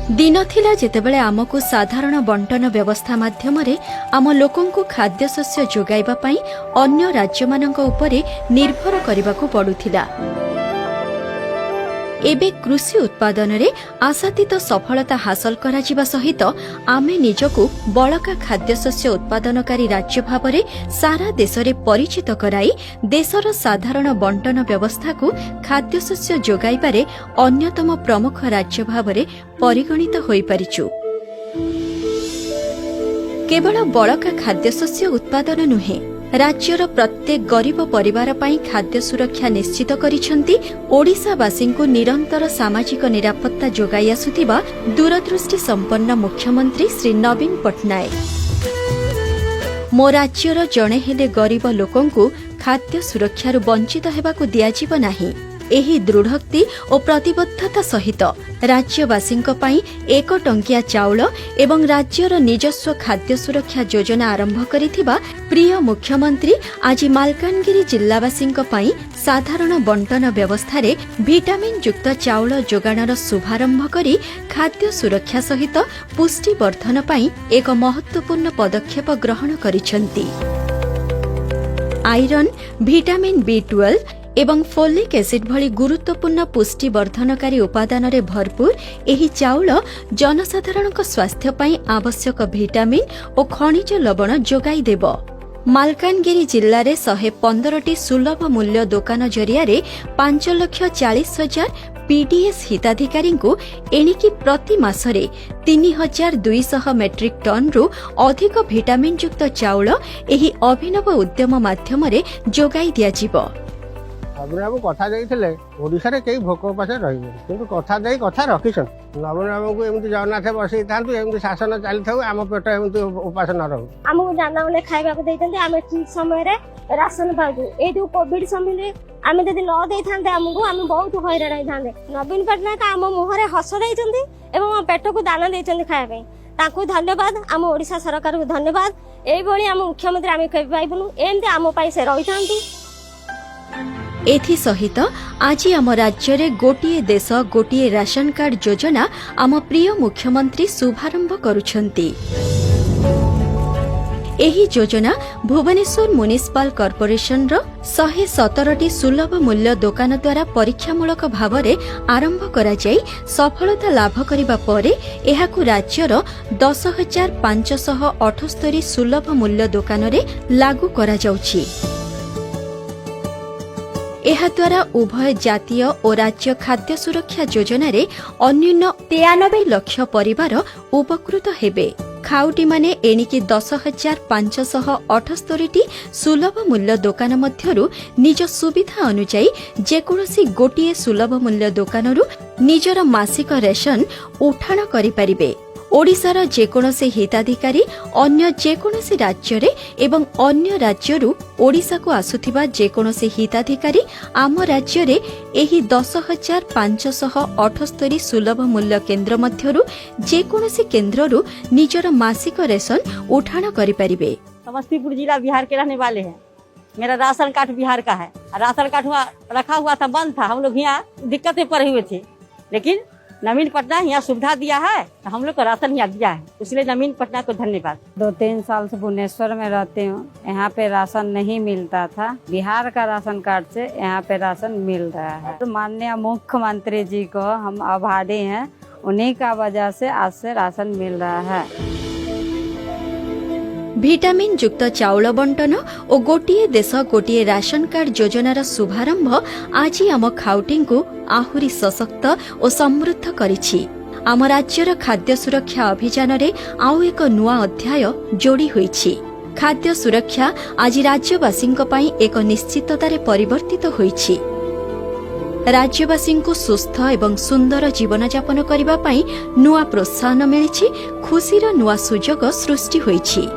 दिन थिला जेतेबेले आमको साधारण बंटन व्यवस्था माध्यमरे आम लोकंकु खाद्यशस्य जोगाइबा पई अन्य राज्यमानंक उपरे निर्भर करबाकू पडुथिला। एबे कृषि उत्पादन रे आशातीत सफलता हासिल करा जिबा सहित आमे निजकू बळका खाद्यशस्य उत्पादनकारी राज्य भावरे सारा देशरे परिचित कराई देशर साधारण बंटन व्यवस्था को खाद्यशस्य जोगाइबारे अन्यतम प्रमुख राज्य भावरे परिगणित होई परिचु। केवल बळका खाद्यशस्य उत्पादन नुहे, राज्यर प्रत्येक गरीब परिवार पाई खाद्य सुरक्षा निश्चित करिसेंती ओडिशावासींकु निरंतर सामाजिक निरापत्ता जोगाई आसुथिबा दूरदृष्टि संपन्न मुख्यमंत्री श्री नवीन पटनायक। मो राज्यर जणे हेले गरीब लोकंकु खाद्य सुरक्षारु वंचित हेबाकु दियाजिब नाही, एही दृढ़ोक्ति और प्रतिबद्धता सहित राज्यवासींक पई 1 टंकिया चाउल एवं राज्यर निजस्व खाद्य सुरक्षा योजना आरंभ करिथिबा प्रिय मुख्यमंत्री आज मालकानगिरी जिल्लावासींक पई साधारण बंटन व्यवस्था रे विटामिन युक्त चाउल जोगाणर शुभारंभ करी खाद्य सुरक्षा सहित पुष्टिवर्धन पई एक महत्वपूर्ण पदक्षेप ग्रहण करिसेंती। आयरन, विटामिन B12 एवं फोलिक एसिड भली गुरुत्वपूर्ण पुष्टिवर्धनकारी उपादान रे भरपूर एही चाउल जनसाधारणक स्वास्थ्य पई आवश्यक विटामिन और खनिज लवण जोगाई देबो। मालकानगिरी जिल्ला रे 115टी सुलभ मूल्य दुकान जरिया रे 5,40,000 पीडीएस हिताधिकारी को एणिकी प्रति मासरे 3,200 मेट्रिक टन रु अधिक विटामिन युक्त चाउल एही अभिनव उद्यम माध्यम रे जोगाई दियाजिबो। नवीन बाबू कथा देइथिले ओडिसा रे केही भोक पासे रहिबो, किंतु कथा देई कथा रखिसन। नवीन बाबू को एमती जगन्नाथ बसई थांतु, एमती शासन चली थाउ, आम पेट एमती उपास न रहू। हमहु जाना बोले खाइबा को देइतंती, आमे ठीक समय रे राशन पाउछु। ए जो कोविड समय रे आमे जदि न देइ थांते हमहु आमे बहुत हैरान होई थांते। नवीन पटनायक आम मुहरे हस देइचंती एवं आम पेट को दाना देइचंती खाइबा पई, ताकू धन्यवाद। आम ओडिसा सरकार को धन्यवाद। एई भली आम मुख्यमंत्री आमे केबे पाइबनु, एमती आम पई से रहि थांतु। एथि सहित आज आम राज्य रे गोटिए देश गोटिए राशन कार्ड योजना आम प्रिय मुख्यमंत्री शुभारंभ करुछंती। एही योजना भुवनेश्वर म्युनिसिपल कॉर्पोरेशन रो 117टी सुलभ मूल्य दुकान द्वारा परीक्षामूलक भावरे आरंभ करा जाई सफलता लाभ करिबा परे एहाकु राज्यर 10,578 सुलभ मूल्य दुकान रे लागू करा जाउछि। एहाद्वारा उभय जातीय और राज्य खाद्य सुरक्षा योजना रे अन्यून 93 लाख परिवार उपकृत हेबे। खाउटी माने एणिकी 10,578टी सुलभ मूल्य दुकान मध्यरु निज सुविधा अनुसार जेकोसी गोटिए सुलभ मूल्य दुकानरु निजर मासिक रेशन उठाण करि परिबे। ओडिसार जेकोसी हिताधिकारी अन्य जेकोसी राज्य रे एवं अन्य राज्यरु ओडिसा को आसुथिबा जेकोसी हिताधिकारी आम राज्य रे एही 10,578 सुलभ मूल्य केन्द्र मध्यरु जेकोसी केन्द्ररु निजर मासिक रेशन उठाण करि परिबे। समस्तीपुर जिला बिहार के रहने वाले हैं। मेरा राशन कार्ड बिहार का है। राशन कार्ड रखा हुआ था, बंद था। हम लोग यहाँ दिक्कत में पड़े हुए थे, लेकिन नवीन पटनायक यहाँ सुविधा दिया है तो हम लोग को राशन यहाँ दिया है, इसलिए नवीन पटनायक को धन्यवाद। 2-3 साल से भुवनेश्वर में रहती हूँ, यहाँ पे राशन नहीं मिलता था। बिहार का राशन कार्ड से यहाँ पे राशन मिल रहा है। तो माननीय मुख्यमंत्री जी को हम आभारी हैं, उन्हीं का वजह से आज से राशन मिल रहा है। विटामिन युक्त चाउल बंटन और गोटिए देश गोटिए राशन कार्ड योजनार शुभारंभ आज आम खाउटी को आहुरी सशक्त और समृद्ध करिछि। आम राज्यर खाद्य सुरक्षा अभियान रे आउ एक नुआ अध्याय जोड़ी होइछि। खाद्य सुरक्षा आज राज्यवासींक पई एक निश्चिततारे परिवर्तित होइछि। राज्यवासी को सुस्थ एवं सुंदर जीवन यापन करिबा पई नुआ प्रोत्साहन मिलिछि, खुशीर नुआ सुजोग सृष्टि होइछि।